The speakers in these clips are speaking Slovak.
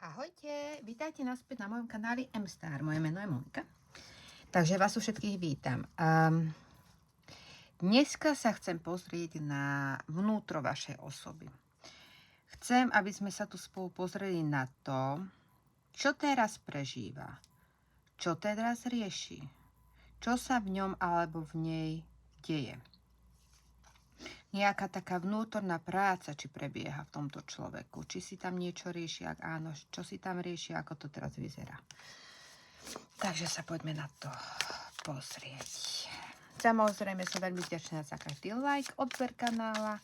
Ahojte, vítajte naspäť na mojom kanáli M-Star. Moje meno je Monika. Takže vás tu všetkých vítam. Dneska sa chcem pozrieť na vnútro vašej osoby. Chcem, aby sme sa tu spolu pozreli na to, čo teraz prežíva, čo teraz rieši, čo sa v ňom alebo v nej deje. Nejaká taká vnútorná práca, či prebieha v tomto človeku. Či si tam niečo rieši, ak áno, čo si tam rieši, ako to teraz vyzerá. Takže sa poďme na to pozrieť. Samozrejme, som veľmi vďačná za každý like, odber kanála,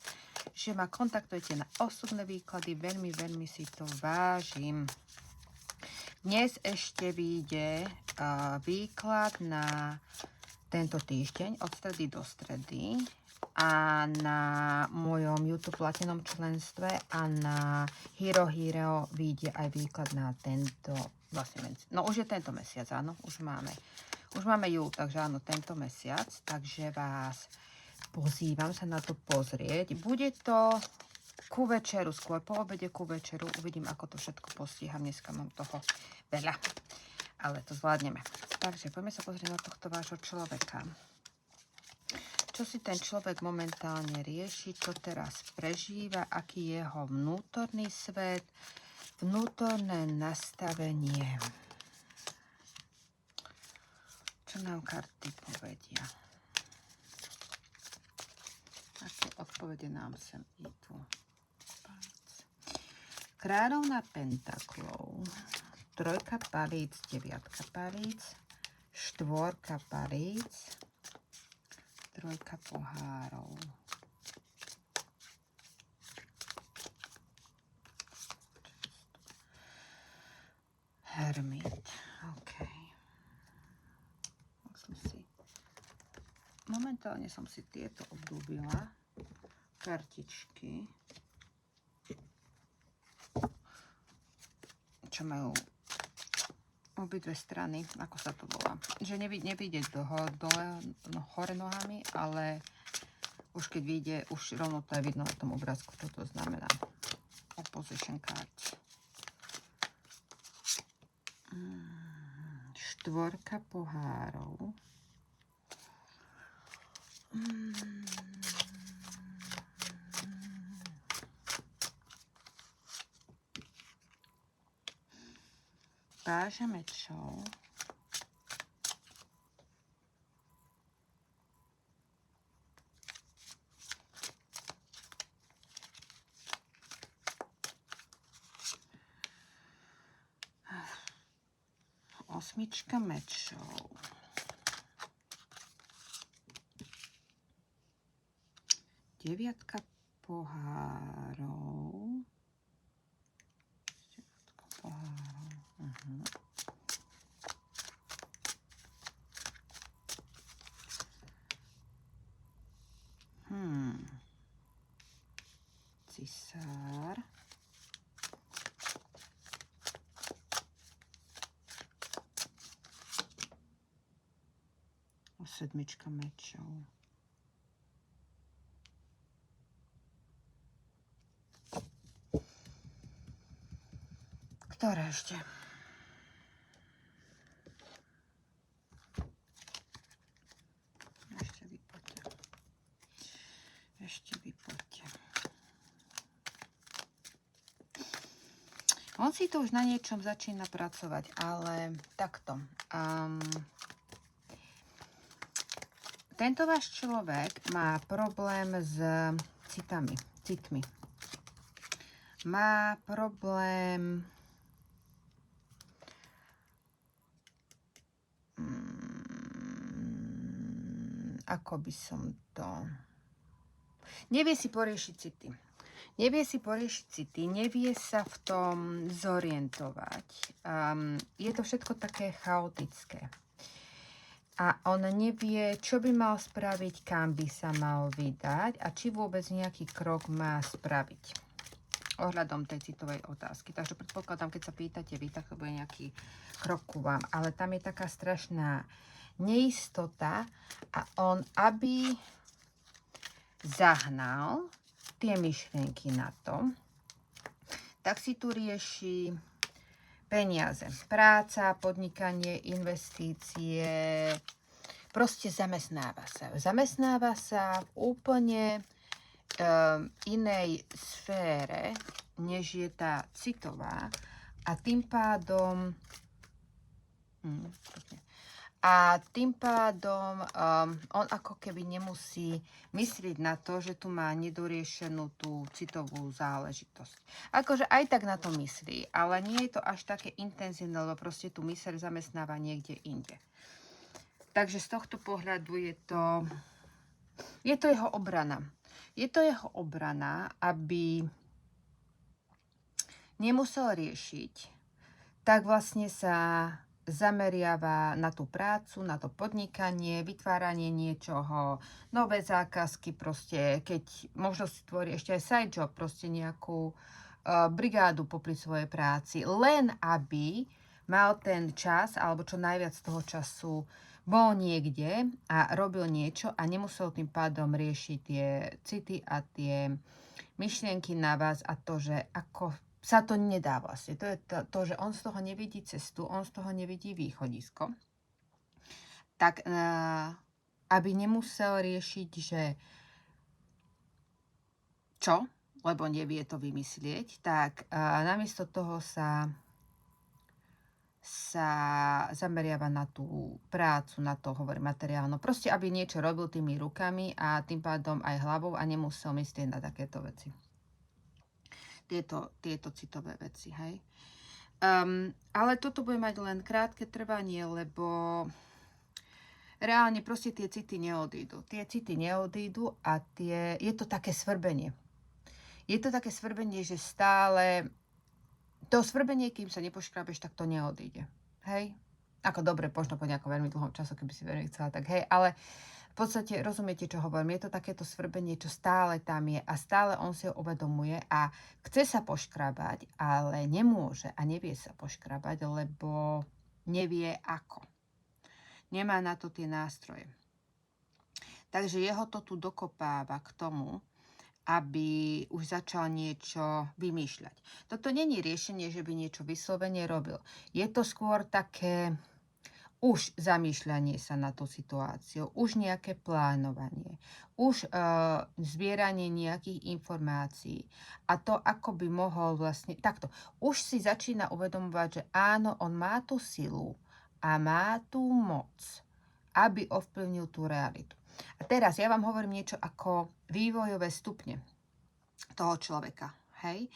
že ma kontaktujete na osobné výklady. Veľmi, veľmi si to vážim. Dnes ešte vyjde výklad na tento týždeň, od stredy do stredy. A na mojom YouTube platinom členstve a na Hero vyjde aj výklad na tento, vlastne, no už je tento mesiac, áno, už máme júl, takže áno, tento mesiac, takže vás pozývam sa na to pozrieť. Bude to ku večeru, skôr po obede ku večeru, uvidím, ako to všetko postíham, dneska mám toho veľa, ale to zvládneme. Takže poďme sa pozrieť na tohto vášho človeka. Čo si ten človek momentálne rieši, čo teraz prežíva, aký je jeho vnútorný svet, vnútorné nastavenie. Čo nám karty povedia? Aké odpovede nám sem idú? Kráľovna pentaklov, trojka palíc, deviatka palíc, štvorka palíc, trojka pohárov. Hermit. OK. Momentálne som si tieto obľúbila. Kartičky. Čo majú obidve strany, ako sa to volá. Že nevyjde dole, hore nohami, ale už keď vyjde, už rovno to je vidno na tom obrázku, čo to znamená. Opposition cards. Štvorka pohárov. Páža mečov. Osmička mečov. Deviatka pohárov. Cisár. Sedmička mečov. Ktoré ešte? Ešte vypoďte. On si to už na niečom začína pracovať, ale takto. Tento váš človek má problém s citmi. Má problém ako by som to... Nevie si poriešiť city. Nevie sa v tom zorientovať. Je to všetko také chaotické. A on nevie, čo by mal spraviť, kam by sa mal vydať a či vôbec nejaký krok má spraviť ohľadom tej citovej otázky. Takže predpokladám, keď sa pýtate vy, tak to bude nejaký krok ku vám. Ale tam je taká strašná neistota a on, aby zahnal tie myšlienky na to, tak si tu rieši peniaze, práca, podnikanie, investície, proste zamestnáva sa. Zamestnáva sa v úplne inej sfére, než je tá citová a tým pádom on ako keby nemusí myslieť na to, že tu má nedoriešenú tú citovú záležitosť. Akože aj tak na to myslí, ale nie je to až také intenzívne, lebo proste tú myseľ zamestnáva niekde inde. Takže z tohto pohľadu je to jeho obrana. Je to jeho obrana, aby nemusel riešiť, tak vlastne sa zameriava na tú prácu, na to podnikanie, vytváranie niečoho, nové zákazky, proste, keď možno si tvorí ešte aj side job, proste nejakú brigádu popri svojej práci, len aby mal ten čas, alebo čo najviac toho času bol niekde a robil niečo a nemusel tým pádom riešiť tie city a tie myšlienky na vás a to, že ako sa to nedá vlastne. To je to, že on z toho nevidí cestu, on z toho nevidí východisko. Tak aby nemusel riešiť, že čo, lebo nevie to vymyslieť, tak namiesto toho sa zameriava na tú prácu, na to, hovorím, materiálno. Proste, aby niečo robil tými rukami a tým pádom aj hlavou a nemusel myslieť na takéto veci. Tieto citové veci, hej. Ale toto bude mať len krátke trvanie, lebo reálne proste tie city neodídu. Tie city neodídu a je to také svrbenie. Je to také svrbenie, že stále to svrbenie, kým sa nepoškrabeš, tak to neodíde. Hej? Ako dobre, možno po nejakom veľmi dlhom času, keby si veľmi chcela, tak hej, ale v podstate rozumiete, čo hovorím. Je to takéto svrbenie, čo stále tam je a stále on si ho uvedomuje a chce sa poškrabať, ale nemôže a nevie sa poškrabať, lebo nevie ako. Nemá na to tie nástroje. Takže jeho to tu dokopáva k tomu, aby už začal niečo vymýšľať. Toto není riešenie, že by niečo vyslovene robil. Je to skôr také už zamýšľanie sa na tú situáciu, už nejaké plánovanie, už zbieranie nejakých informácií a to, ako by mohol vlastne, takto, už si začína uvedomovať, že áno, on má tú silu a má tú moc, aby ovplyvnil tú realitu. A teraz ja vám hovorím niečo ako vývojové stupne toho človeka, hej?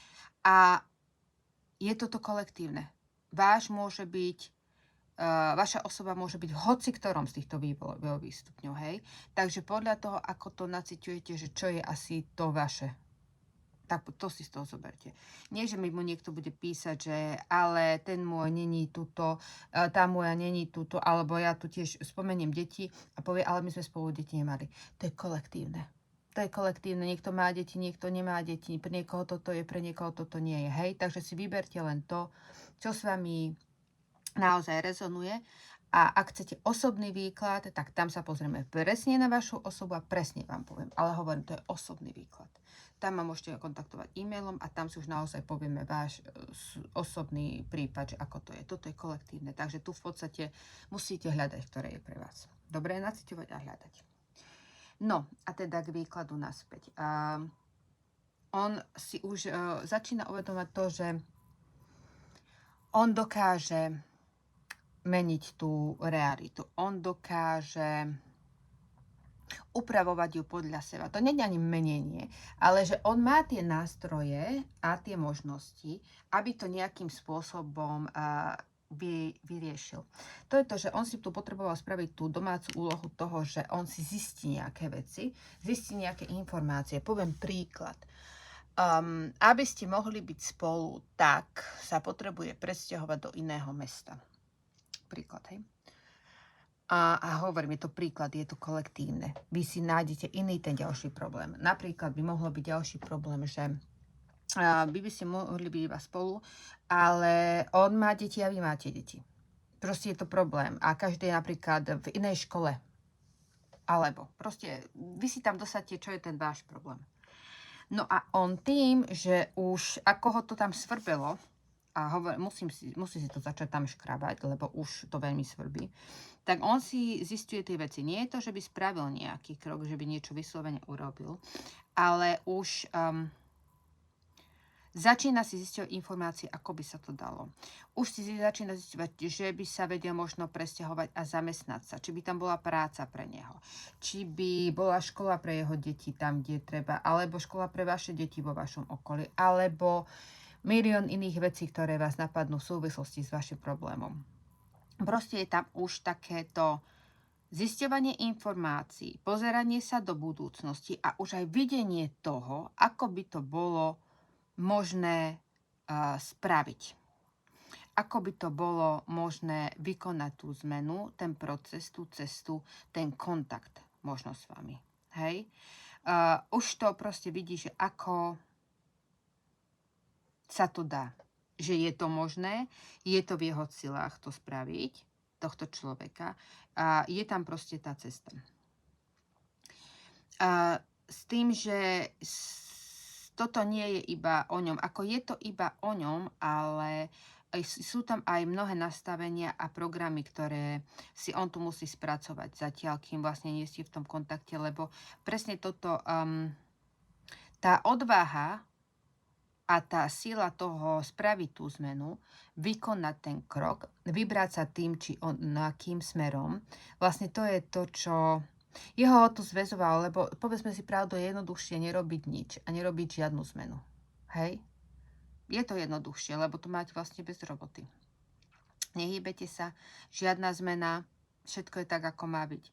A je toto kolektívne. Vaša osoba môže byť v hoci ktorom z týchto vývojových stupňov, hej? Takže podľa toho, ako to naciťujete, že čo je asi to vaše, tak to si z toho zoberte. Nie, že mi mu niekto bude písať, že ale ten môj není tuto, tá moja není tuto, alebo ja tu tiež spomeniem deti a povie, ale my sme spolu deti nemali. To je kolektívne. To je kolektívne. Niekto má deti, niekto nemá deti. Pre niekoho toto je, pre niekoho toto nie je. Hej, takže si vyberte len to, čo s vami naozaj rezonuje. A ak chcete osobný výklad, tak tam sa pozrieme presne na vašu osobu a presne vám poviem. Ale hovorím, to je osobný výklad. Tam ma môžete kontaktovať e-mailom a tam si už naozaj povieme váš osobný prípad, že ako to je. Toto je kolektívne, takže tu v podstate musíte hľadať, ktoré je pre vás. Dobre naciťovať a hľadať. No a teda k výkladu naspäť. On si už začína uvedomať to, že on dokáže meniť tú realitu. On dokáže upravovať ju podľa seba. To nie je ani menenie, ale že on má tie nástroje a tie možnosti, aby to nejakým spôsobom vyriešil. To je to, že on si tu potreboval spraviť tú domácu úlohu toho, že on si zistí nejaké veci, zistí nejaké informácie. Poviem príklad. Aby ste mohli byť spolu, tak sa potrebuje presťahovať do iného mesta. Príklad, hej. A hovorím, je to príklad, je to kolektívne. Vy si nájdete iný ten ďalší problém. Napríklad by mohlo byť ďalší problém, že vy by ste mohli byť iba spolu, ale on má deti a vy máte deti. Proste je to problém. A každý je napríklad v inej škole. Alebo proste vy si tam dosadte, čo je ten váš problém. No a on tým, že už ako ho to tam svrbelo, a musí si to začať tam škrabať, lebo už to veľmi svrbí, tak on si zisťuje tie veci. Nie je to, že by spravil nejaký krok, že by niečo vyslovene urobil, ale už začína si zisťovať informácie, ako by sa to dalo. Už si začína zisťovať, že by sa vedel možno presťahovať a zamestnať sa. Či by tam bola práca pre neho. Či by bola škola pre jeho deti tam, kde treba. Alebo škola pre vaše deti vo vašom okolí. Alebo milión iných vecí, ktoré vás napadnú v súvislosti s vašim problémom. Proste je tam už takéto zisťovanie informácií, pozeranie sa do budúcnosti a už aj videnie toho, ako by to bolo možné spraviť. Ako by to bolo možné vykonať tú zmenu, ten proces, tú cestu, ten kontakt možno s vami. Hej? Už to proste vidí, že ako sa to dá. Že je to možné, je to v jeho silách to spraviť, tohto človeka. Je tam proste tá cesta. S tým, že toto nie je iba o ňom. Ako je to iba o ňom, ale sú tam aj mnohé nastavenia a programy, ktoré si on tu musí spracovať zatiaľ, kým vlastne nie ste v tom kontakte, lebo presne toto, tá odvaha a tá sila toho spraviť tú zmenu, vykonať ten krok, vybrať sa tým, či akým smerom, vlastne to je to, čo jeho to zväzoval, lebo povedzme si pravdu, je jednoduchšie nerobiť nič a nerobiť žiadnu zmenu. Hej? Je to jednoduchšie, lebo to máte vlastne bez roboty. Nehýbete sa, žiadna zmena, všetko je tak, ako má byť.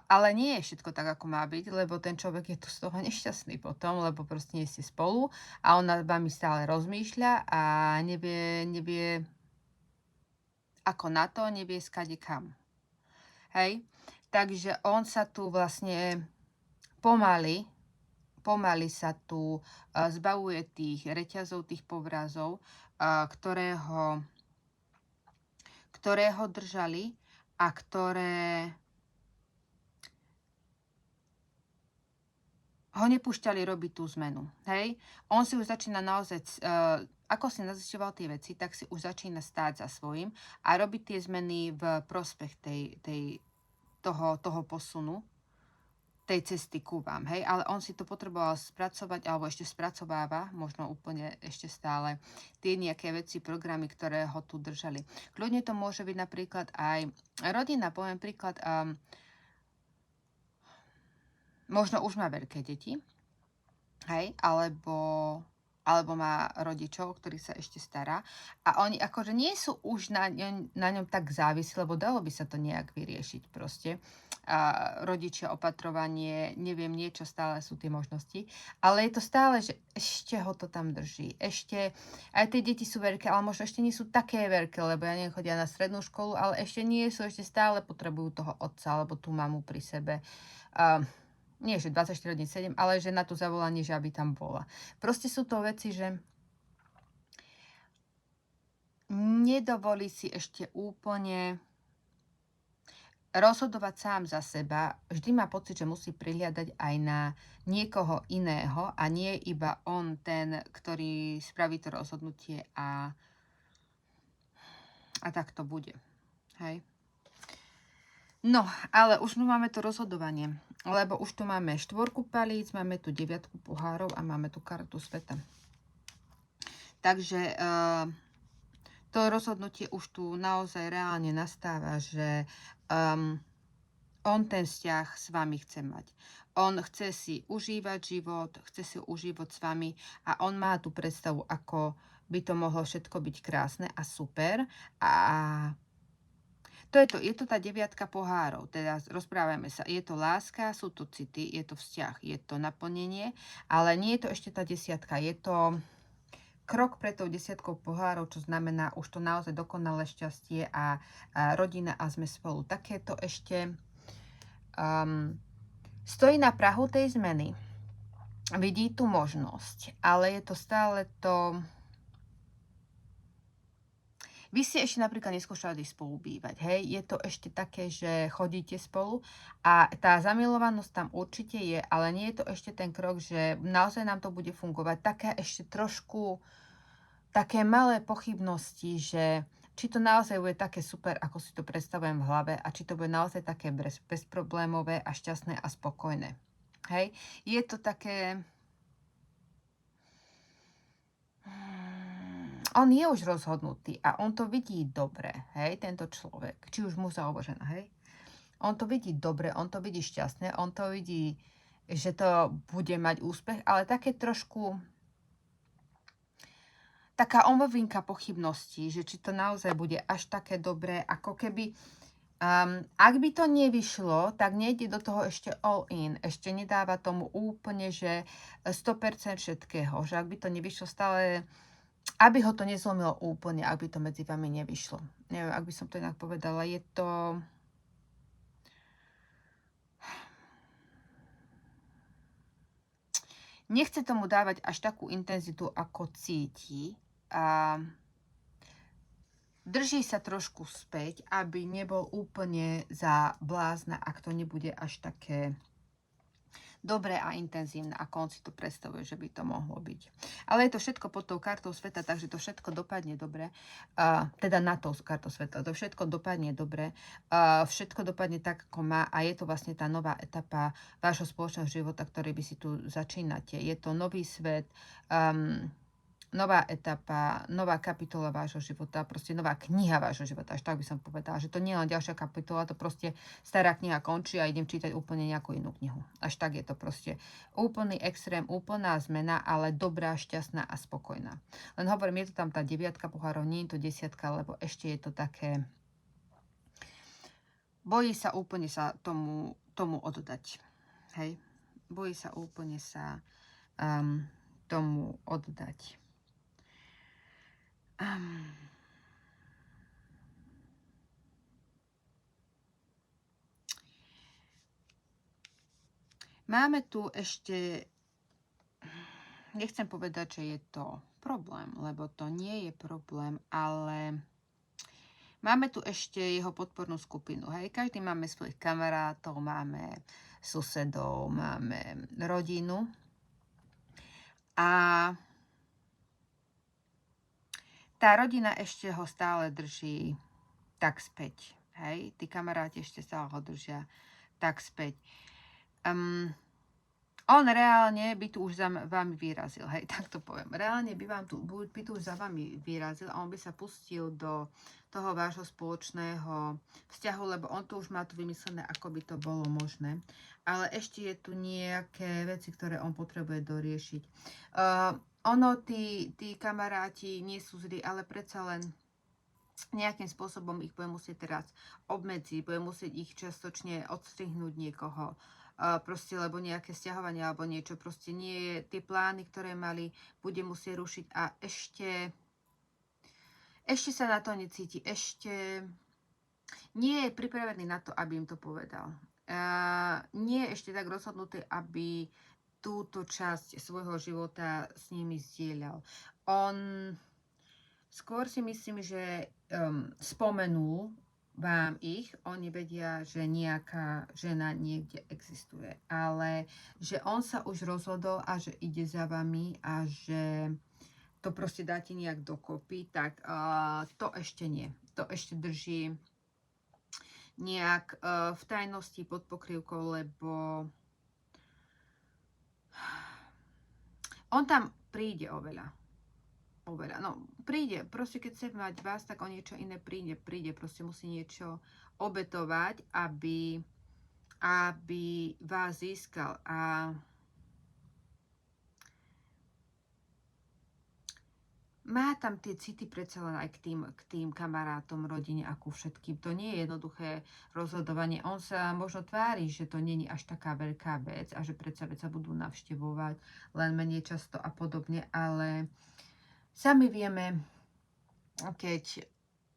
Ale nie je všetko tak, ako má byť, lebo ten človek je tu z toho nešťastný potom, lebo proste nie ste spolu a on nad vami stále rozmýšľa a nevie ako na to, nevie skade kam. Hej? Takže on sa tu vlastne pomaly sa tu zbavuje tých reťazov, tých povrazov, ktoré ho držali a ktoré ho nepúšťali robiť tú zmenu. Hej? On si už začína naozaj, ako si nazisťoval tie veci, tak si už začína stáť za svojím a robiť tie zmeny v prospech toho posunu, tej cesty ku vám, hej, ale on si to potreboval spracovať, alebo ešte spracováva, možno úplne ešte stále, tie nejaké veci, programy, ktoré ho tu držali. Kľudne to môže byť napríklad aj rodina, poviem príklad, možno už má veľké deti, hej, alebo má rodičov, ktorý sa ešte stará a oni akože nie sú už na ňom tak závislí, lebo dalo by sa to nejak vyriešiť proste. Rodičia, opatrovanie, neviem, niečo, stále sú tie možnosti, ale je to stále, že ešte ho to tam drží. Ešte, aj tie deti sú veľké, ale možno ešte nie sú také veľké, lebo ja neviem, chodia na strednú školu, ale ešte nie sú, ešte stále potrebujú toho otca alebo tú mamu pri sebe. Nie, že 24 hodín 7, ale že na to zavolanie, že aby tam bola. Proste sú to veci, že nedovolí si ešte úplne rozhodovať sám za seba. Vždy má pocit, že musí prihliadať aj na niekoho iného a nie iba on ten, ktorý spraví to rozhodnutie a tak to bude. Hej. No, ale už máme to rozhodovanie, lebo už tu máme 4 palíc, máme tu 9 pohárov a máme tu kartu sveta. Takže to rozhodnutie už tu naozaj reálne nastáva, že on ten vzťah s vami chce mať. On chce si užívať život, chce si užívať s vami a on má tú predstavu, ako by to mohlo všetko byť krásne a super. A je to tá 9 pohárov, teda rozprávajme sa, je to láska, sú to city, je to vzťah, je to naplnenie, ale nie je to ešte tá 10, je to krok pred tou 10 pohárov, čo znamená už to naozaj dokonalé šťastie a rodina a sme spolu. Takéto ešte stojí na prahu tej zmeny, vidí tú možnosť, ale je to stále to... Vy ste ešte napríklad neskúšali spolu bývať, hej? Je to ešte také, že chodíte spolu a tá zamilovanosť tam určite je, ale nie je to ešte ten krok, že naozaj nám to bude fungovať. Také ešte trošku také malé pochybnosti, že či to naozaj bude také super, ako si to predstavujem v hlave a či to bude naozaj také bezproblémové a šťastné a spokojné. Hej, je to také... On je už rozhodnutý a on to vidí dobre, hej, tento človek, či už muž alebo žena, hej. On to vidí dobre, on to vidí šťastné, on to vidí, že to bude mať úspech, ale také trošku taká omrvinka pochybností, že či to naozaj bude až také dobré, ako keby... ak by to nevyšlo, tak nejde do toho ešte all in. Ešte nedáva tomu úplne, že 100% všetkého. Že ak by to nevyšlo stále, aby ho to nezlomilo úplne, ak by to medzi vami nevyšlo. Neviem, ak by som to inak povedala. Je to... Nechce tomu dávať až takú intenzitu, ako cíti. A drží sa trošku späť, aby nebol úplne za blázna, ak to nebude až také dobré a intenzívne, ako on si to predstavuje, že by to mohlo byť. Ale je to všetko pod tou kartou sveta, takže to všetko dopadne dobre. Teda na tou kartou sveta. To všetko dopadne dobre. Všetko dopadne tak, ako má. A je to vlastne tá nová etapa vášho spoločného života, ktorý by si tu začínate. Je to nový svet, nová etapa, nová kapitola vášho života, proste nová kniha vášho života, až tak by som povedala, že to nie je len ďalšia kapitola, to proste stará kniha končí a idem čítať úplne nejakú inú knihu. Až tak je to proste úplný extrém, úplná zmena, ale dobrá, šťastná a spokojná. Len hovorím, je to tam tá 9 pohárov, nie je to 10, lebo ešte je to také... Bojí sa úplne sa tomu oddať. Hej? Bojí sa úplne sa tomu oddať. Máme tu ešte, nechcem povedať, že je to problém, lebo to nie je problém, ale máme tu ešte jeho podpornú skupinu. Hej, každý máme svojich kamarátov, máme susedov, máme rodinu a tá rodina ešte ho stále drží tak späť. Hej, tí kamaráti ešte stále ho držia tak späť. On reálne by tu už za vami vyrazil, hej, tak to poviem. Reálne by tu už za vami vyrazil a on by sa pustil do toho vášho spoločného vzťahu, lebo on tu už má tu vymyslené, ako by to bolo možné. Ale ešte je tu nejaké veci, ktoré on potrebuje doriešiť. Tí kamaráti nie sú zlí, ale predsa len nejakým spôsobom ich bude musieť teraz obmedziť, bude musieť ich čiastočne odstrihnúť niekoho, proste, lebo nejaké sťahovanie alebo niečo, proste nie je, tie plány, ktoré mali, bude musieť rušiť a ešte sa na to necíti, ešte nie je pripravený na to, aby im to povedal. Nie je ešte tak rozhodnutý, aby túto časť svojho života s nimi zdieľal. On skôr si myslím, že spomenul vám ich, oni vedia, že nejaká žena niekde existuje, ale že on sa už rozhodol a že ide za vami a že to proste dáte nejak dokopy, tak to ešte nie. To ešte drží nejak v tajnosti pod pokrývkou, lebo on tam príde oveľa. No, príde, proste keď chce mať vás, tak o niečo iné príde, proste musí niečo obetovať, aby vás získal. A má tam tie city predsa len aj k tým kamarátom, rodine a ku všetkým. To nie je jednoduché rozhodovanie. On sa možno tvári, že to nie je až taká veľká vec a že predsa sa budú navštevovať len menej často a podobne, ale sami vieme, keď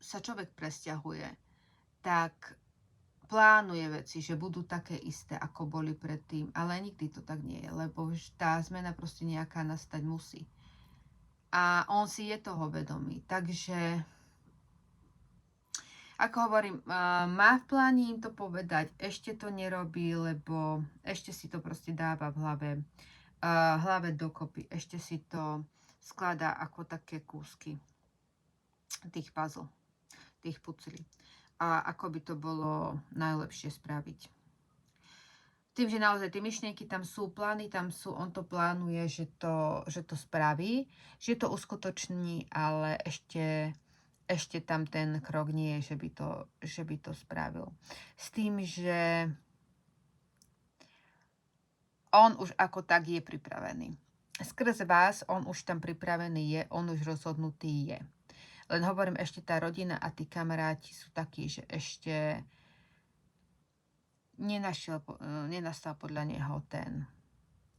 sa človek presťahuje, tak plánuje veci, že budú také isté, ako boli predtým, ale nikdy to tak nie je, lebo tá zmena proste nejaká nastať musí. A on si je toho vedomý, takže ako hovorím, má v pláne im to povedať, ešte to nerobí, lebo ešte si to proste dáva v hlave dokopy, ešte si to skladá ako také kúsky tých puzzle, tých puclí. A ako by to bolo najlepšie spraviť. Tým, že naozaj tie myšlienky tam sú, plány tam sú, on to plánuje, že to spraví, že to uskutoční, ale ešte tam ten krok nie je, že by to spravil. S tým, že on už ako tak je pripravený. Skrz vás on už tam pripravený je, on už rozhodnutý je. Len hovorím, ešte tá rodina a tí kamaráti sú takí, že ešte nenastal podľa neho ten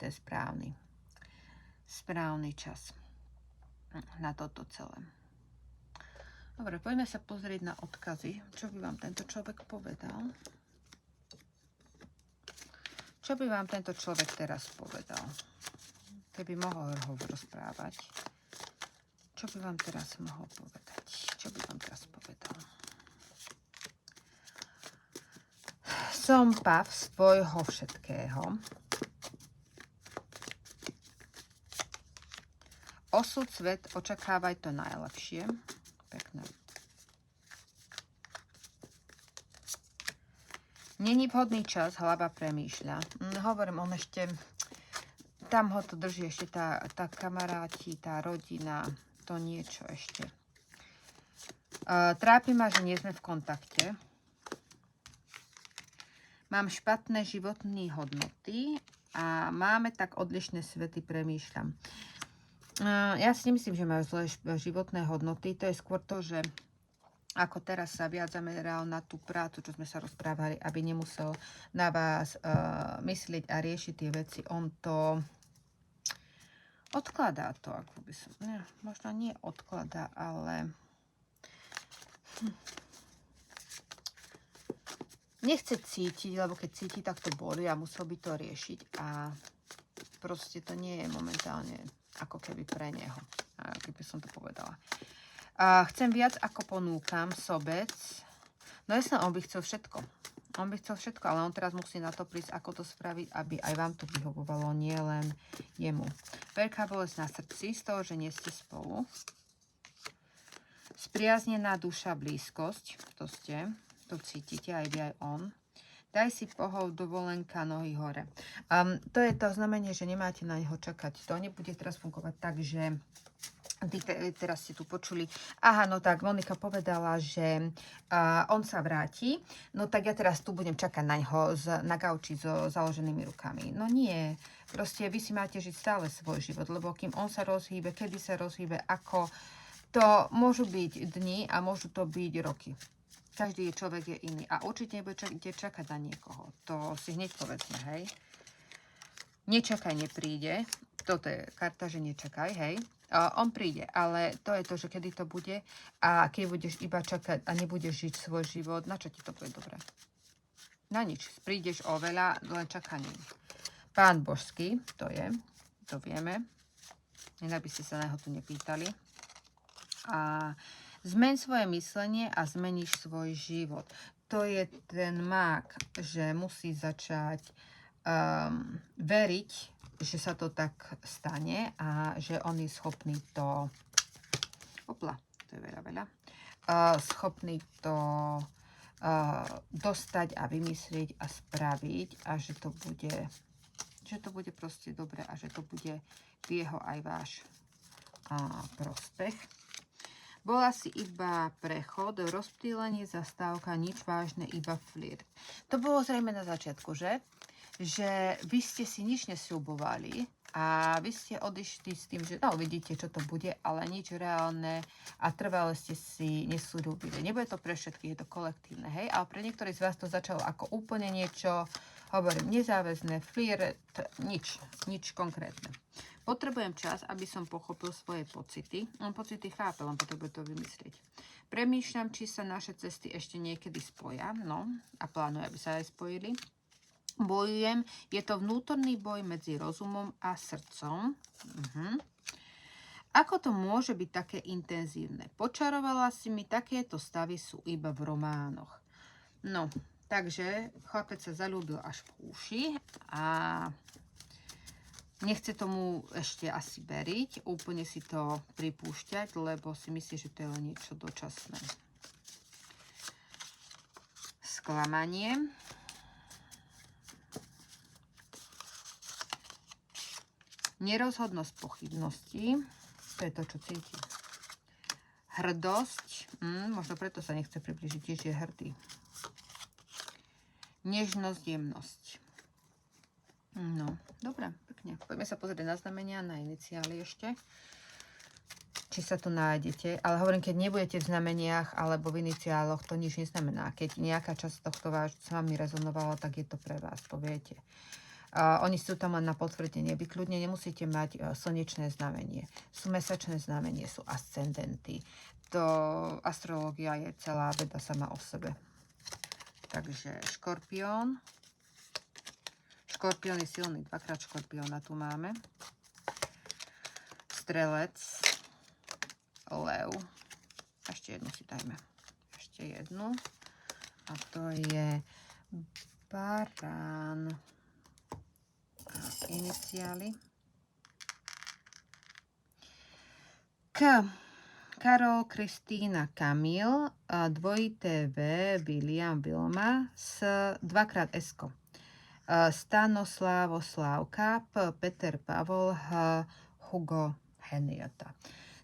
správny čas na toto celé. Dobre, poďme sa pozrieť na odkazy. Čo by vám tento človek povedal? Čo by vám tento človek teraz povedal? Keby mohol ho rozprávať. Čo by vám teraz mohol povedať? Čo by vám teraz povedal? Som pav svojho všetkého. Osud, svet, očakávaj to najlepšie. Pekné. Není vhodný čas, hlava premýšľa. Hovorím, on ešte, tam ho to drží ešte tá kamaráti, tá rodina, to niečo ešte. Trápi ma, že nie sme v kontakte. Mám špatné životné hodnoty a máme tak odlišné svety, premýšľam. Ja si nemyslím, že majú zlé životné hodnoty. To je skôr to, že ako teraz sa viac zameral na tú prácu, čo sme sa rozprávali, aby nemusel na vás myslieť a riešiť tie veci. On to odkladá to, ako by som... možno nie odkladá, ale... Nechce cítiť, lebo keď cíti, tak to boli a musel by to riešiť a proste to nie je momentálne ako keby pre neho, keby som to povedala. Chcem viac, ako ponúkam, sobec. No jasne, on by chcel všetko. On by chcel všetko, ale on teraz musí na to prísť, ako to spraviť, aby aj vám to vyhovovalo, nie len jemu. Veľká bolesť na srdci z toho, že nie ste spolu. Spriaznená duša, blízkosť, to ste... To cítite aj vy, aj on. Daj si pohov, dovolenka, nohy hore. To je to znamenie, že nemáte na neho čakať. To nebude teraz fungovať tak, že teraz ste tu počuli. Aha, no tak Monika povedala, že on sa vráti. No tak ja teraz tu budem čakať na ňo na gauči so založenými rukami. No nie. Proste vy si máte žiť stále svoj život, lebo kým on sa rozhýbe, kedy sa rozhýbe, ako... To môžu byť dni a môžu to byť roky. Každý človek je iný a určite nebudete čakať na niekoho. To si hneď povedzme, hej. Nečakaj, nepríde. Toto je karta, že nečakaj, hej. On príde, ale to je to, že kedy to bude a keď budeš iba čakať a nebudeš žiť svoj život, na čo ti to bude dobré? Na nič. Prídeš oveľa, len čakaním. Pán božský, to vieme. Inak by ste sa na jeho tu nepýtali. A zmeň svoje myslenie a zmeníš svoj život. To je ten mák, že musí začať veriť, že sa to tak stane a že on je schopný to... Opla, to je veľa. Schopný to dostať a vymyslieť a spraviť a že to bude proste dobre a že to bude v jeho aj váš prospech. Bola si iba prechod, rozptýlenie, zastávka, nič vážne, iba flirt. To bolo zrejme na začiatku, že? Že vy ste si nič nesľubovali a vy ste odišli s tým, že no, vidíte, čo to bude, ale nič reálne a trvale ste si nesľúbili. Nebude to pre všetkých, je to kolektívne, hej? Ale pre niektorých z vás to začalo ako úplne niečo, hovorím, nezáväzné, flirt, nič konkrétne. Potrebujem čas, aby som pochopil svoje pocity. On pocity chápe, on potrebuje to vymyslieť. Premýšľam, či sa naše cesty ešte niekedy spoja. No, a plánuje, aby sa aj spojili. Bojujem. Je to vnútorný boj medzi rozumom a srdcom. Ako to môže byť také intenzívne? Počarovala si mi, takéto stavy sú iba v románoch. No, takže chlapec sa zaľúbil až v uši a... Nechce tomu ešte asi veriť, úplne si to pripúšťať, lebo si myslí, že to je len niečo dočasné. Sklamanie. Nerozhodnosť, pochybnosti. To je to, čo cíti. Hrdosť. Možno preto sa nechce približiť, tiež je hrdý. Nežnosť, jemnosť. No, dobre, pekne. Poďme sa pozrieť na znamenia, na iniciály ešte. Či sa tu nájdete. Ale hovorím, keď nebudete v znameniach alebo v iniciáloch, to nič neznamená. Keď nejaká časť tohto s vami rezonovala, tak je to pre vás, to viete. Oni sú tam len na potvrdenie. Vy kľudne nemusíte mať slnečné znamenie. Sú mesačné znamenie, sú ascendenty. To astrológia je celá veda sama o sebe. Takže škorpión. Škorpión je silný. Dvakrát škorpióna tu máme. Strelec. Lev. Ešte jednu si dajme. Ešte jednu. A to je barán. Iniciály. Karol, Kristýna, Kamil, dvojité V, William, Vilma, dvakrát S-ko. Stanoslav, Slávka, Peter, Pavol, Hugo, Henrietta.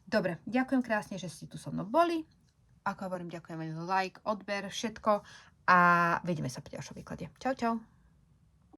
Dobre, ďakujem krásne, že ste tu so mnou boli. Ako hovorím, ďakujem like, odber, všetko a vidíme sa pri ďalšom výklade. Čau, čau.